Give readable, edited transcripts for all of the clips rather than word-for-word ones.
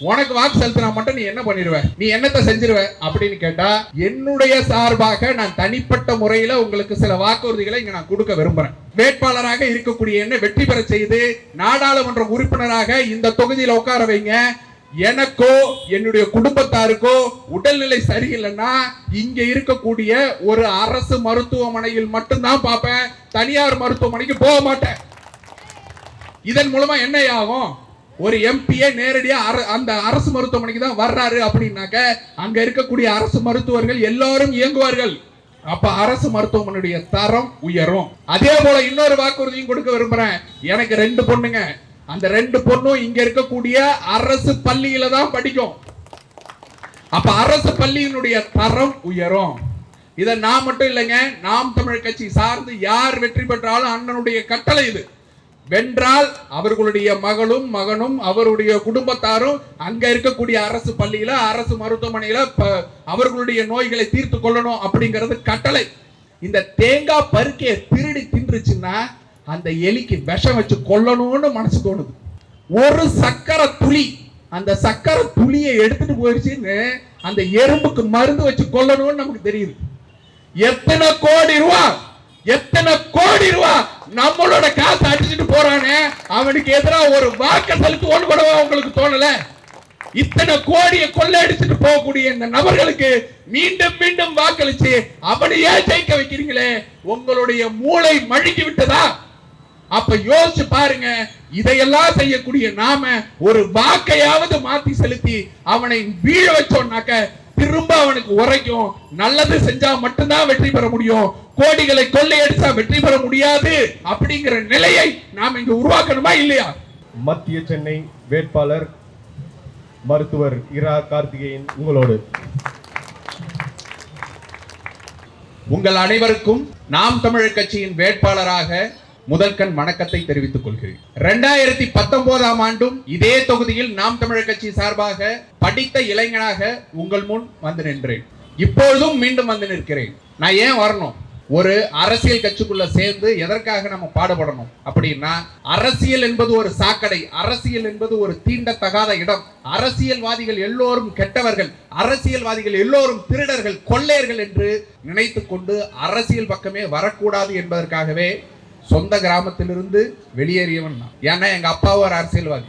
உனக்கு வாக்கு செலுத்தினா மட்டும் நீ என்ன பண்ணிடுவ, நீ என்னத்தை செஞ்சிருவ அப்படின்னு கேட்டா, என்னுடைய சார்பாக நான் தனிப்பட்ட முறையில உங்களுக்கு சில வாக்குறுதிகளை இங்க நான் கொடுக்க விரும்புறேன். வேட்பாளராக இருக்கக்கூடிய என்ன வெற்றி பெற செய்து நாடாளுமன்ற உறுப்பினராக இந்த தொகுதியில் உட்கார வைங்க. எனக்கோ என்னுடைய குடும்பத்தாருக்கோ உடல்நிலை சரியில்லைன்னா இங்க இருக்கக்கூடிய ஒரு அரசு மருத்துவமனையில் மட்டும்தான் பார்ப்பேன், தனியார் மருத்துவமனைக்கு போக மாட்டேன். இதன் மூலமா என்ன ஆகும், ஒரு எம்பியே நேரடியா அந்த அரசு மருத்துவமனைக்கு தான் வர்றாரு அப்படின்னாக்க அங்க இருக்கக்கூடிய அரசு மருத்துவர்கள் எல்லாரும் இயங்குவார்கள். அப்ப அரசு மருத்துவமனையுடைய தரம் உயரும். அதே போல இன்னொரு வாக்குறுதியும் கொடுக்க விரும்புறேன். எனக்கு 2 பொண்ணுங்க, அந்த 2 பொண்ணும் இங்க இருக்கக்கூடிய அரசு பள்ளியில தான் படிக்கும். அப்ப அரசு பள்ளியினுடைய தரம் உயரும். இதை நான் மட்டும் இல்லைங்க, நாம் தமிழர் கட்சி சார்ந்து யார் வெற்றி பெற்றாலும் அண்ணனுடைய கட்டளை இது. வென்றால் அவர்களுடைய மகனும் அவருடைய குடும்பத்தாரும் அங்க இருக்கக்கூடிய அரசு பள்ளியில அரசு மருத்துவமனையில அவர்களுடைய நோய்களை தீர்த்து கொள்ளணும் அப்படிங்கிறது கட்டளை. இந்த தேங்காய் பருக்கையை திருடி தின்றுச்சுன்னா அந்த எலிக்கு விஷம் வச்சு கொல்லணும்னு மனசு தோணுது. ஒரு சக்கரை துளி, அந்த சக்கரை துளியை எடுத்துட்டு போயிடுச்சுன்னு அந்த எறும்புக்கு மருந்து வச்சு கொல்லணும்னு நமக்கு தெரியுது. எத்தனை கோடி ரூபா நம்மளோட காசு அடிச்சுட்டு போறானே, அவனுக்கு எதிராக ஒரு வாக்கு செலுத்து ஒண்ணு கூட உங்களுக்கு தோணல? இத்தனை கோடியை கொள்ளையடிச்சுட்டு போகக்கூடிய இந்த நபர்களுக்கு மீண்டும் மீண்டும் வாக்களிச்சு அவனையே ஜெயிக்க வைக்கிறீங்களே, உங்களுடைய மூளை மழுங்கி விட்டதா? அப்ப யோசிச்சு பாருங்க. இதையெல்லாம் செய்யக்கூடிய நாம ஒரு வாக்கையாவது மாத்தி செலுத்தி அவனை வீழ வச்சோம்னாக்க திரும்ப அவனுக்கு உரைக்கும். நல்லது செஞ்சா மட்டும்தான் வெற்றி பெற முடியும், கோடிகளை கொள்ளையடிச்சா வெற்றி பெற முடியாது அப்படிங்கிற நிலையை நாம் இங்கு உருவாக்கணுமா இல்லையா? மத்திய சென்னை வேட்பாளர் மருத்துவர் இரா கார்த்திகேயன் உங்களோடு. உங்கள் அனைவருக்கும் நாம் தமிழர் கட்சியின் வேட்பாளராக முதல்கண் வணக்கத்தை தெரிவித்துக் கொள்கிறேன். 2019ஆம் ஆண்டும் இதே தொகுதியில் நாம் தமிழர் கட்சி சார்பாக படித்த இளைஞனாக உங்கள் முன் வந்து நின்றேன். இப்பொழுதும் மீண்டும் வந்து நிற்கிறேன். நான் ஏன் வரணும்? ஒரு அரசியல் கட்சிக்குள்ள சேர்ந்து எதற்காக நம்ம பாடுபடணும் அப்படின்னா, அரசியல் என்பது ஒரு சாக்கடை, அரசியல் என்பது ஒரு தீண்டத்தகாத இடம், அரசியல்வாதிகள் எல்லோரும் கெட்டவர்கள், அரசியல்வாதிகள் எல்லோரும் திருடர்கள், கொள்ளையர்கள் என்று நினைத்துக் கொண்டு அரசியல் பக்கமே வரக்கூடாது என்பதற்காகவே சொந்த கிராமத்திலிருந்து வெளியேறியவன். ஏன்னா எங்க அப்பாவும் ஒரு அரசியல்வாதி.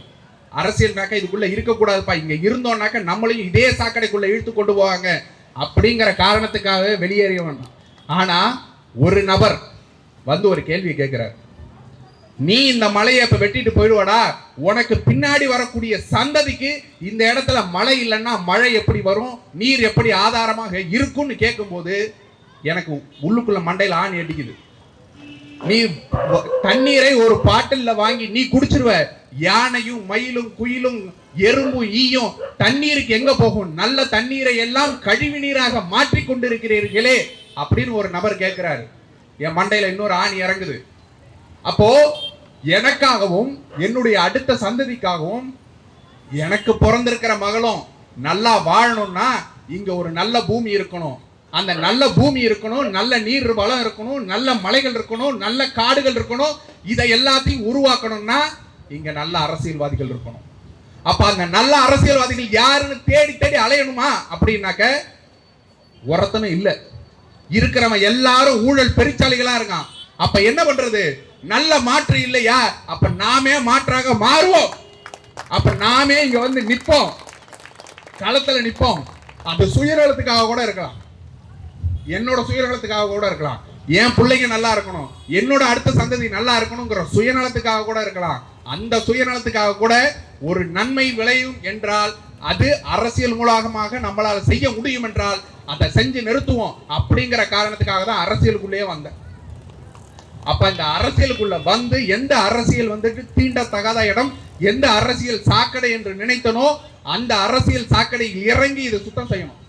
அரசியல்னாக்க இதுக்குள்ள இருக்கக்கூடாதுப்பா, இங்க இருந்தோம்னாக்க நம்மளையும் இதே சாக்கடைக்குள்ள இழுத்து கொண்டு போவாங்க அப்படிங்கிற காரணத்துக்காகவே வெளியேறியவன். ஆனா ஒரு நபர் வந்து ஒரு கேள்வி கேட்கிறார், நீ இந்த மலையை இப்ப வெட்டிட்டு போயிடுவாடா, உனக்கு பின்னாடி வரக்கூடிய சந்ததிக்கு இந்த இடத்துல மழை இல்லைன்னா மழை எப்படி வரும், நீர் எப்படி ஆதாரமாக இருக்கும்னு கேட்கும் போது எனக்கு உள்ளுக்குள்ள மண்டையில் ஆணி அடிக்குது. நீ தண்ணீரை ஒரு பாட்டில்ல வாங்கி நீ குடிச்சிருவ, யானையும் மயிலும் குயிலும் எறும்பும் ஈயும் தண்ணீருக்கு எங்க போகும், நல்ல தண்ணீரை எல்லாம் கழிவு நீராக மாற்றி கொண்டிருக்கிறீர்களே அப்படின்னு ஒரு நபர் கேட்கிறாரு. என் மண்டையில இன்னொரு ஆணி இறங்குது. அப்போ எனக்காகவும் என்னுடைய அடுத்த சந்ததிக்காகவும் எனக்கு பிறந்திருக்கிற மகளும் நல்லா வாழணும்னா இங்க ஒரு நல்ல பூமி இருக்கணும், அந்த நல்ல பூமி இருக்கணும், நல்ல நீர் வளம் இருக்கணும், நல்ல மலைகள் இருக்கணும், நல்ல காடுகள் இருக்கணும். இதை எல்லாத்தையும் உருவாக்கணும்னா இங்க நல்ல அரசியல்வாதிகள் இருக்கணும். அப்ப அந்த நல்ல அரசியல்வாதிகள் யாருன்னு தேடி தேடி அலையணுமா அப்படின்னாக்க ஒருத்தனும் இல்ல. இருக்கிறவன் எல்லாரும் ஊழல் பெருச்சாளிகளா இருக்கான். அப்ப என்ன பண்றது? நல்ல மாற்று இல்லையா? அப்ப நாமே மாற்றாக மாறுவோம். அப்ப நாமே இங்க வந்து நிற்போம், களத்துல நிற்போம். அது சுயநலத்துக்காக கூட இருக்கலாம், என்னோட சுயநலத்துக்காக கூட இருக்கலாம், என் பிள்ளைங்க நல்லா இருக்கணும், என்னோட அடுத்த சந்ததி நல்லா இருக்கணுங்கிற சுயநலத்துக்காக கூட இருக்கலாம். அந்த சுயநலத்துக்காக கூட ஒரு நன்மை விளையும் என்றால் அது அரசியல் மூலமாக நம்மளால செய்ய முடியும் என்றால் அதை செஞ்சு நிறுத்துவோம் அப்படிங்கிற காரணத்துக்காக தான் அரசியலுக்குள்ளேயே வந்தேன். அப்ப இந்த அரசியலுக்குள்ள வந்து எந்த அரசியல் வந்துட்டு தீண்டத்தகாத இடம், எந்த அரசியல் சாக்கடை என்று நினைத்தனோ அந்த அரசியல் சாக்கடையில் இறங்கி இதை சுத்தம் செய்யணும்.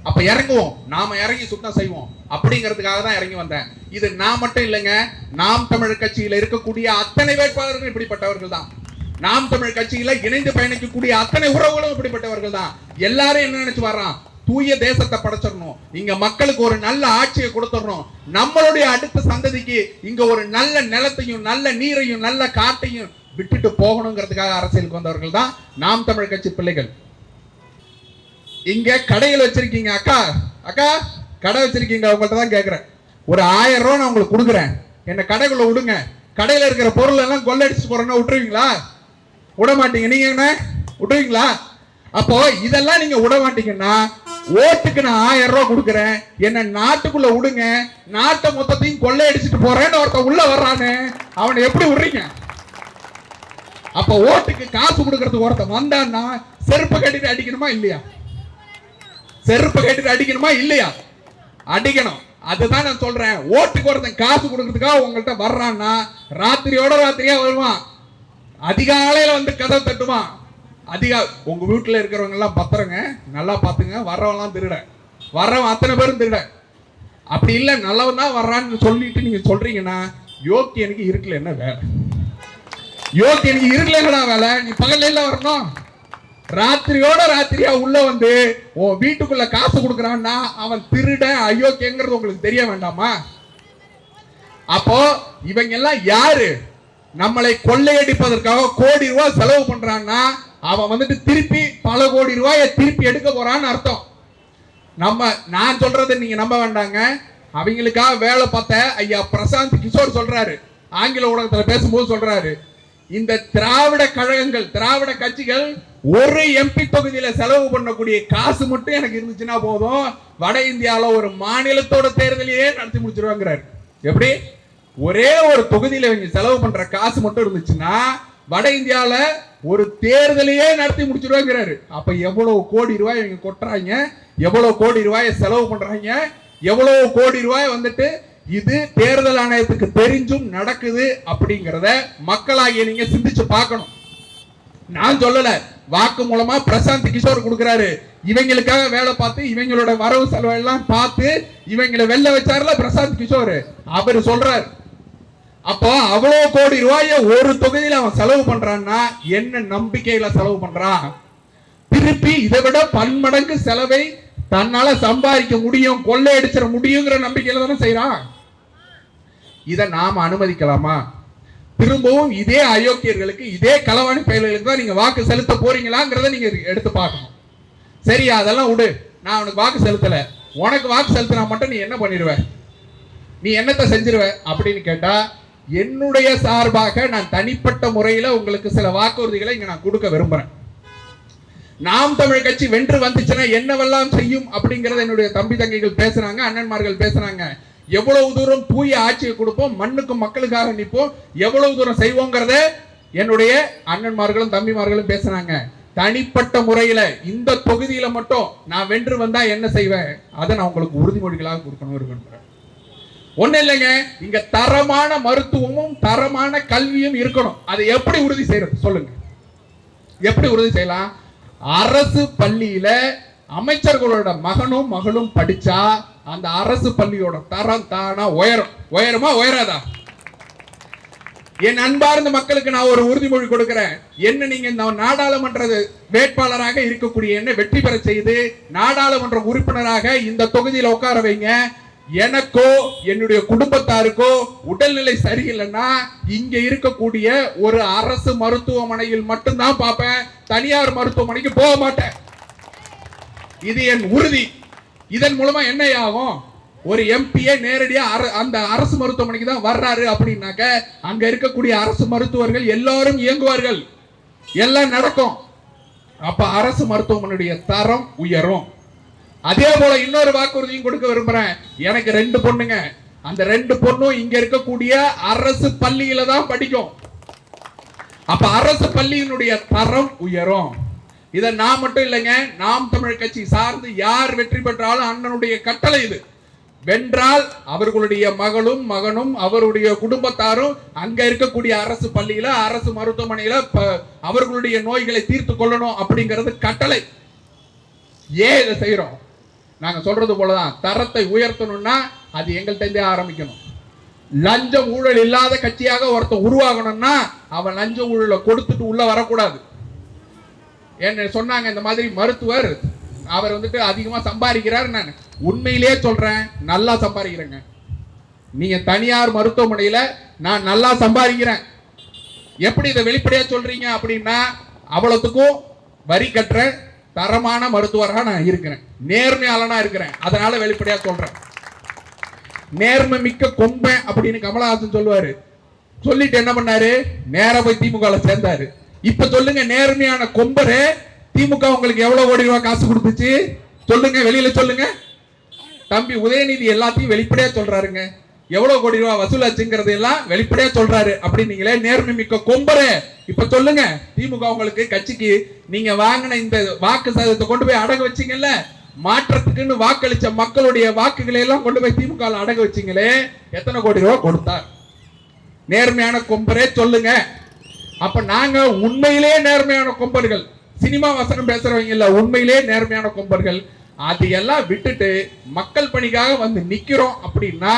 அப்ப இறங்குவோம், நாம இறங்கி சுத்தம் செய்வோம் அப்படிங்கிறதுக்காக தான் இறங்கி வந்தேன். இது நான் மட்டும் இல்லைங்க, நாம் தமிழர் கட்சியில இருக்கக்கூடிய அத்தனை வேட்பாளர்கள் இப்படிப்பட்டவர்கள் தான். நாம் தமிழர் கட்சியில இணைந்து பயணிக்கக்கூடிய அத்தனை உறவுகளும் இப்படிப்பட்டவர்கள் தான். எல்லாரும் என்ன நினைச்சு வர்றான், தூய தேசத்தை படைச்சிடணும், இங்க மக்களுக்கு ஒரு நல்ல ஆட்சியை கொடுத்துடணும், நம்மளுடைய அடுத்த சந்ததிக்கு இங்க ஒரு நல்ல நிலத்தையும் நல்ல நீரையும் நல்ல காட்டையும் விட்டுட்டு போகணுங்கிறதுக்காக அரசியலுக்கு வந்தவர்கள் தான் நாம் தமிழர் கட்சி பிள்ளைகள். இங்க கடையில் வச்சிருக்கீங்க, அக்கா அக்கா கடை வச்சிருக்கீங்க, உங்கள்கிட்ட தான் கேட்கிறேன். ஒரு 1000 ரூபா நான் உங்களுக்கு கொடுக்குறேன், என்ன கடைக்குள்ள விடுங்க. கடையில் இருக்கிற பொருள் எல்லாம் கொள்ளடிச்சு போறேன்னா விட்டுருவீங்களா? விட மாட்டீங்க. நீங்க என்ன விட்டுருவீங்களா? அப்போ இதெல்லாம் நீங்க விட மாட்டீங்கன்னா, ஓட்டுக்கு நான் 1000 ரூபா கொடுக்குறேன், என்ன நாட்டுக்குள்ள விடுங்க, நாட்டை மொத்தத்தையும் கொள்ளையடிச்சிட்டு போறேன்னு ஒருத்தன் உள்ள வர்றானு, அவனை எப்படி விடுறீங்க? அப்ப ஓட்டுக்கு காசு கொடுக்கறதுக்கு ஒருத்தன் வந்தான்னா செருப்பு கட்டிட்டு அடிக்கணுமா இல்லையா? செருப்பு கட்டிட்டு அடிக்கணுமா இல்லையா? அடிக்கணும். அதுதான் நான் சொல்றேன். ஓட்டுக்கு ஒருத்தன் காசு கொடுக்கறதுக்காக உங்கள்கிட்ட வர்றான்னா ராத்திரியோட ராத்திரியா வருவான், அதிகாலையில வந்து கதை தட்டுவான். உங்க வீட்டுல இருக்கிறவங்க எல்லாம் பத்திரங்க, நல்லா பாத்துங்க, வர்றவெல்லாம் திருட, வர்றவன் அத்தனை பேரும் திருட. அப்படி இல்ல நல்லவன் தான் வர்றான்னு சொல்லிட்டு நீங்க சொல்றீங்கன்னா, யோக்கியனுக்கு இருக்குல்ல என்ன வேலை? யோக்கியனுக்கு இருக்குல்ல என்னடா வேலை? நீ பகல்ல எல்லாம் வரணும், ராத்திரியோட ராத்திரியா உள்ள வந்து உன் வீட்டுக்குள்ள காசு கொடுக்கறான்னா அவன் திருட அயோக்கியங்கிறது உங்களுக்கு தெரிய வேண்டாமா? அப்போ இவங்க எல்லாம் யாரு? நம்மளை கொள்ளையடிப்பதற்காக கோடி ரூபாய் செலவு பண்றான்னா அவன் வந்துட்டு திருப்பி பல கோடி ரூபாயை திருப்பி எடுக்க போறான்னு அர்த்தம். நான் சொல்றதை நீங்க நம்ப வேண்டாங்க. அவங்களுக்காக வேலை பார்த்த ஐயா பிரசாந்த் கிஷோர் சொல்றாரு, ஆங்கில ஊடகத்தில் பேசும்போது சொல்றாரு, இந்த திராவிட கழகங்கள், திராவிட கட்சிகள் ஒரு எம்பி தொகுதியில செலவு பண்ணக்கூடிய காசு மட்டும் எனக்கு இருந்துச்சுன்னா போதும், வட இந்தியால ஒரு மாநிலத்தோட தேர்தலையே நடத்தி முடிச்சிருவாங்கிறாரு. எப்படி? ஒரே ஒரு தொகுதியில இவங்க செலவு பண்ற காசு மட்டும் இருந்துச்சுன்னா வட இந்தியால ஒரு தேர்தலையே நடத்தி முடிச்சிருவாங்கிறாரு. அப்ப எவ்வளவு கோடி ரூபாய் இவங்க கொட்டுறாங்க, எவ்வளவு கோடி ரூபாயை செலவு பண்றாங்க, எவ்வளவு கோடி ரூபாய் வந்துட்டு இது தேர்தல் ஆணையத்துக்கு தெரிஞ்சும் நடக்குது அப்படிங்கறத மக்களாகிய நீங்க சிந்திச்சு பார்க்கணும். நான் சொல்லல, வாக்கு மூலமா பிரசாந்த் கிஷோர் கொடுக்கிறாரு. இவங்களுக்காக வேலை பார்த்து இவங்களோட வரவு செலவு எல்லாம் பார்த்து இவங்களை வெல்ல வச்சாருல பிரசாந்த் கிஷோர், அவர் சொல்றாரு. அப்போ அவ்வளவு கோடி ரூபாய ஒரு தொகுதியில அவன் செலவு பண்றான்னா என்ன நம்பிக்கையில செலவு பண்றான்? திருப்பி இதை விட பன்மடங்கு செலவை தன்னால சம்பாதிக்க முடியும், கொள்ளையடிச்சிட முடியுங்கிற நம்பிக்கையில தானே செய்யறான். இதை நாம அனுமதிக்கலாமா? திரும்பவும் இதே அயோக்கியர்களுக்கு, இதே களவாணி பயல்களுக்கு தான் நீங்க வாக்கு செலுத்த போறீங்களாங்கிறத நீங்க எடுத்து பார்க்கணும். சரி, அதெல்லாம் விடு, நான் உனக்கு வாக்கு செலுத்தல, உனக்கு வாக்கு செலுத்தினா மட்டும் நீ என்ன பண்ணிடுவ, நீ என்னத்தை செஞ்சிருவ அப்படின்னு கேட்டா, என்னுடைய சார்பாக நான் தனிப்பட்ட முறையில உங்களுக்கு சில வாக்குறுதிகளை இங்க நான் கொடுக்க விரும்புறேன். நாம் தமிழ் கட்சி வென்று வந்துச்சுன்னா என்னவெல்லாம் செய்யும் அப்படிங்கறத என்னுடைய தம்பி தங்கைகள் பேசுறாங்க, அண்ணன்மார்கள் பேசுறாங்க. எவ்வளவு தூரம் தூய ஆட்சியை கொடுப்போம், மண்ணுக்கும் மக்களுக்காக நிற்போம், எவ்வளவு தூரம் செய்வோங்கிறத என்னுடைய அண்ணன்மார்களும் தம்பிமார்களும் பேசுறாங்க. தனிப்பட்ட முறையில இந்த தொகுதியில மட்டும் நான் வென்று வந்தா என்ன செய்வேன், அதை நான் உங்களுக்கு உறுதிமொழிகளாக கொடுக்கணும் விரும்புறேன். ஒண்ணு இல்லைங்க, இங்க தரமான மருத்துவமும் தரமான கல்வியும் இருக்கணும். அதை எப்படி உறுதி செய்யறது சொல்லுங்க? எப்படி உறுதி செய்யலாம்? அரசு பள்ளியில அமைச்சர்களோட மகனும் மகளும் படிச்சா அந்த அரசு பள்ளியோட தரம் தானா உயரும். உயருமா உயராதா? என் அன்பார்ந்த மக்களுக்கு நான் ஒரு உறுதிமொழி கொடுக்கிறேன். என்ன நீங்க இந்த நாடாளுமன்ற வேட்பாளராக இருக்கக்கூடிய என்ன வெற்றி பெற செய்து நாடாளுமன்ற உறுப்பினராக இந்த தொகுதியில உட்கார வைங்க. எனக்கோ என்னுடைய குடும்பத்தாருக்கோ உடல்நிலை சரியில்லைன்னா இங்க இருக்கக்கூடிய ஒரு அரசு மருத்துவமனையில் மட்டும்தான் பார்ப்பேன், தனியார் மருத்துவமனைக்கு போக மாட்டேன். இது என் உறுதி. இதன் மூலமா என்ன ஆகும்? ஒரு எம்பியே நேரடியா அந்த அரசு மருத்துவமனைக்கு தான் வர்றாரு அப்படின்னாக்க அங்க இருக்கக்கூடிய அரசு மருத்துவர்கள் எல்லாரும் இயங்குவார்கள், எல்லாம் நடக்கும். அப்ப அரசு மருத்துவமனையுடைய தரம் உயரும். அதே போல இன்னொரு வாக்குறுதியும் கொடுக்க விரும்புறேன். எனக்கு 2 பொண்ணுங்க, அந்த 2 பொண்ணும் இங்க இருக்கக்கூடிய அரசு பள்ளியில தான் படிக்கும். அப்ப அரசு பள்ளியினுடைய தரம் உயரும். இதை நான் மட்டும் இல்லைங்க, நாம் தமிழ் கட்சி சார்ந்து யார் வெற்றி பெற்றாலும் அண்ணனுடைய கட்டளை இது. வென்றால் அவர்களுடைய மகளும் மகனும் அவருடைய குடும்பத்தாரும் அங்க இருக்கக்கூடிய அரசு பள்ளியில அரசு மருத்துவமனையில அவர்களுடைய நோய்களை தீர்த்து கொள்ளணும் அப்படிங்கிறது கட்டளை. ஏன் இதை செய்யறோம்? நாங்க சொல்றது போலதான், தரத்தை உயர்த்தணும்னா அது எங்கள்கிட்ட ஆரம்பிக்கணும். லஞ்சம் ஊழல் இல்லாத கட்சியாக ஒருத்தன் உருவாகணும்னா அவன் லஞ்ச ஊழலை கொடுத்துட்டு உள்ள வரக்கூடாது. என்ன சொன்னாங்க, இந்த மாதிரி மருத்துவர் அவர் வந்துட்டு அதிகமா சம்பாதிக்கிறார். நான் உண்மையிலேயே சொல்றேன், நல்லா சம்பாதிக்கிறேங்க. நீங்க தனியார் மருத்துவமனையில நான் நல்லா சம்பாதிக்கிறேன். எப்படி இதை வெளிப்படையா சொல்றீங்க அப்படின்னா, அவ்வளவுக்கும் வரி கட்டுறேன், தரமான மருத்துவராக நான் இருக்கிறேன், நேர்மையாளனா இருக்கிறேன். அதனால வெளிப்படையா சொல்றேன். நேர்மை மிக்க கொம்பன் அப்படின்னு கமலஹாசன் சொல்லுவாரு. சொல்லிட்டு என்ன பண்ணாரு, நேரா போய் திமுக சேர்ந்தாரு. இப்ப சொல்லுங்க, நேர்மையான கொம்பரு திமுக உங்களுக்கு எவ்வளவு கோடி ரூபாய் காசு கொடுத்துச்சு சொல்லுங்க, வெளியில சொல்லுங்க. தம்பி உதயநிதி எல்லாத்தையும் வெளிப்படையா சொல்றாருங்க. எவ்வளவு கோடி ரூபாய் வசூலாச்சுங்கிறது எல்லாம் வெளிப்படையா சொல்றாரு. அப்படி நீங்களே நேர்மை மிக்க கொம்பரு இப்ப சொல்லுங்க, திமுக உங்களுக்கு கட்சிக்கு நீங்க வாங்கின இந்த வாக்கு சதவீதத்தை கொண்டு போய் அடகு வச்சீங்கல்ல, மாற்றத்துக்குன்னு வாக்களிச்ச மக்களுடைய வாக்குகளை எல்லாம் கொண்டு போய் திமுக அடகு வச்சீங்களே, எத்தனை கோடி ரூபாய் கொடுத்தார்? நேர்மையான கொம்பரே சொல்லுங்க. அப்ப நாங்க உண்மையிலே நேர்மையான கொம்பர்கள், சினிமா வசனம் பேசுறவங்க இல்ல, உண்மையிலே நேர்மையான கொம்பர்கள். அதையெல்லாம் விட்டுட்டு மக்கள் பணிக்காக வந்து நிக்கிறோம் அப்படின்னா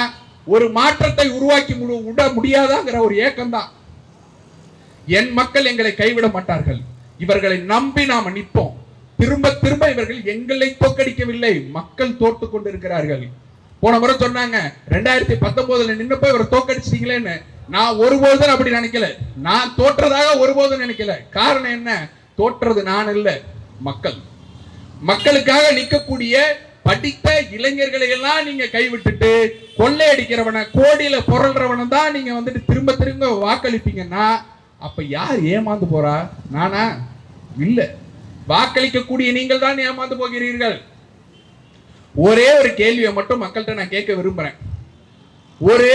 ஒரு மாற்றத்தை உருவாக்கி விட முடியாதாங்கிற ஒரு ஏக்கம் தான். என் மக்கள் எங்களை கைவிட மாட்டார்கள், இவர்களை நம்பி நாம நிற்போம். திரும்ப திரும்ப இவர்கள் எங்களை தோற்கடிக்கவில்லை, மக்கள் தோற்று கொண்டிருக்கிறார்கள். போன முறை சொன்னாங்க 2019 நின்னப்ப இவரை தோற்கடிச்சிட்டீங்களேன்னு. நான் ஒருபோதும் அப்படி நினைக்கல, நான் தோற்றதாக ஒருபோதும் நினைக்கல. காரணம் என்ன? தோற்றது நான் இல்ல, மக்கள். மக்களுக்காக நிற்கக்கூடிய படித்த இளைஞர்களை எல்லாம் நீங்க கைவிட்டுட்டு கொள்ளையடிக்கிறவன, கோடியில புரள்றவன தான் நீங்க வந்துட்டு திரும்ப திரும்ப வாக்களிப்பீங்கன்னா அப்ப யார் ஏமாந்து போறா? நானா? இல்ல, வாக்களிக்கக்கூடிய நீங்கள் தான் ஏமாந்து போகிறீர்கள். ஒரே ஒரு கேள்வியை மட்டும் மக்கள்கிட்ட நான் கேட்க விரும்புறேன். ஒரு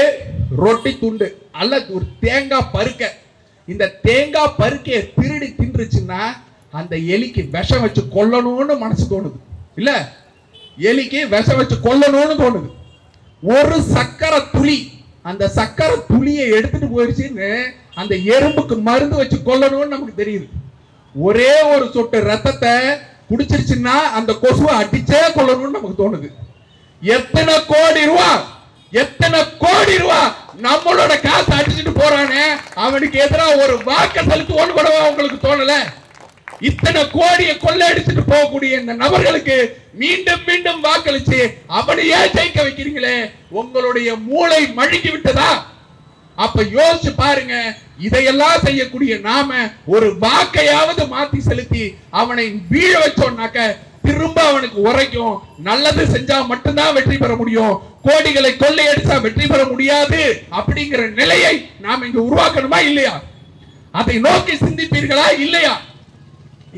ரொட்டி துண்டு அல்லது ஒரு தேங்காய் பருக்க, இந்த தேங்காய் பருக்கைய திருடி தின்றுச்சுன்னா அந்த எலிக்கு விஷம் வச்சு கொல்லணும்னு மனசு தோணுது இல்ல? எலிக்கு விஷம் வச்சு கொல்லணும்னு தோணுது. ஒரு சக்கரை துளி, அந்த சக்கரை துளியை எடுத்துட்டு போயிடுச்சுன்னு அந்த எறும்புக்கு மருந்து வச்சு கொல்லணும்னு நமக்கு தெரியுது. ஒரே ஒரு சொட்டு ரத்தத்தை குடிச்சிருச்சுன்னா அந்த கொசுவை அடிச்சே கொல்லணும்னு நமக்கு தோணுது. எத்தனை கோடி ரூபா, எத்தனை கோடி ரூபா நம்மளோட காசு அடிச்சுட்டு போறானே, அவனுக்கு எதிராக ஒரு வாக்கு செலுத்துவோன்னு கூட உங்களுக்கு தோணல? இத்தனை கோடியை கொள்ளையடிச்சுட்டு போகக்கூடிய இந்த நபர்களுக்கு மீண்டும் மீண்டும் வாக்களிச்சு அவனையே ஜெயிக்க வைக்கிறீங்களே, உங்களுடைய மூளை மழுங்கி விட்டதா? அப்ப யோசிச்சு பாருங்க. இதையெல்லாம் செய்யக்கூடிய நாம ஒரு வாக்கையாவது மாத்தி செலுத்தி அவனை வீழ வச்சோம்னாக்க திரும்ப அவனுக்கு உரைக்கும். நல்லது செஞ்சா மட்டும்தான் வெற்றி பெற முடியும், கோடிகளை கொள்ளையடிச்சா வெற்றி பெற முடியாது அப்படிங்கிற நிலையை நாம் இங்க உருவாக்கணுமா இல்லையா? அதை நோக்கி சிந்திப்பீர்களா இல்லையா?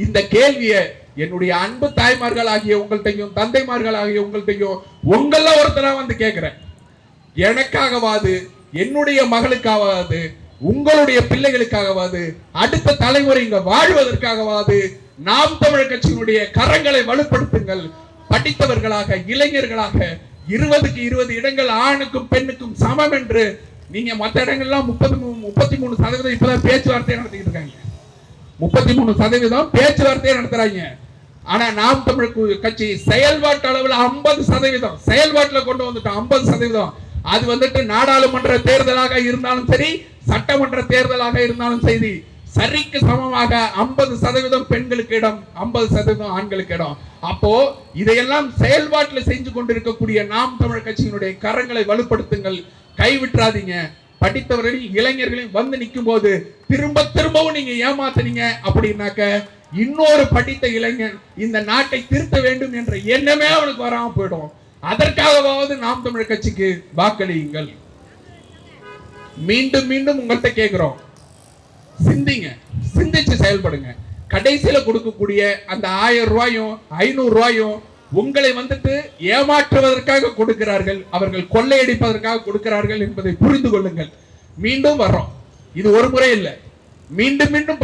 இந்த கேள்வியை என்னுடைய அன்பு தாய்மார்கள் ஆகிய உங்கள்கிட்டையும் தந்தைமார்கள் ஆகிய உங்கள்கிட்டையும் உங்கள ஒருத்தரா வந்து கேட்கிறேன். எனக்காகவாது, என்னுடைய மகளுக்காவது, உங்களுடைய பிள்ளைகளுக்காகவாது, அடுத்த தலைமுறை இங்க வாழ்வதற்காகவாது நாம் தமிழர் கட்சியினுடைய கரங்களை வலுப்படுத்துங்கள். படித்தவர்களாக, இளைஞர்களாக 20க்கு 20 இடங்கள் ஆணுக்கும் பெண்ணுக்கும் சமம் என்று நீங்க மற்ற இடங்கள்லாம் 33% இப்பதான் பேச்சுவார்த்தை நடத்திட்டு இருக்காங்க. 33% பேச்சுவார்த்தையை நடத்துறாங்க. ஆனா நாம் தமிழ் கட்சி செயல்பாட்டு அளவில் 50% செயல்பாட்டுல கொண்டு வந்துட்டோம். 50% அது வந்துட்டு நாடாளுமன்ற தேர்தலாக இருந்தாலும் சரி, சட்டமன்ற தேர்தலாக இருந்தாலும் சரி, சரிக்கு சமமாக 50% பெண்களுக்கு இடம், 50% ஆண்களுக்கு இடம். அப்போ இதையெல்லாம் செயல்பாட்டில் செஞ்சு கொண்டிருக்கக்கூடிய நாம் தமிழ் கட்சியினுடைய கரங்களை வலுப்படுத்துங்கள், கைவிட்டுறாதீங்க. படித்தவர்களையும் இளைஞர்களையும் வந்து நிற்கும் போது திரும்ப திரும்பவும் நீங்க ஏமாத்துனீங்க அப்படின்னாக்க இன்னொரு படித்த இளைஞன் இந்த நாட்டை திருத்த வேண்டும் என்ற எண்ணமே அவனுக்கு வராம போயிடும். அதற்காகவாவது நாம் தமிழர் கட்சிக்கு வாக்களியுங்கள். மீண்டும் மீண்டும் உங்கள்கிட்ட கேட்கிறோம், சிந்திங்க, சிந்திச்சு செயல்படுங்க. கடைசியில கொடுக்கக்கூடிய அந்த 1000 ரூபாயும் 500 ரூபாயும் உங்களை வந்துட்டு ஏமாற்றுவதற்காக கொடுக்கிறார்கள், அவர்கள் கொள்ளையடிப்பதற்காக கொடுக்கிறார்கள் என்பதை புரிந்து கொள்ளுங்கள். மீண்டும் வர்றோம், இது ஒரு முறை இல்லை, மீண்டும் மீண்டும்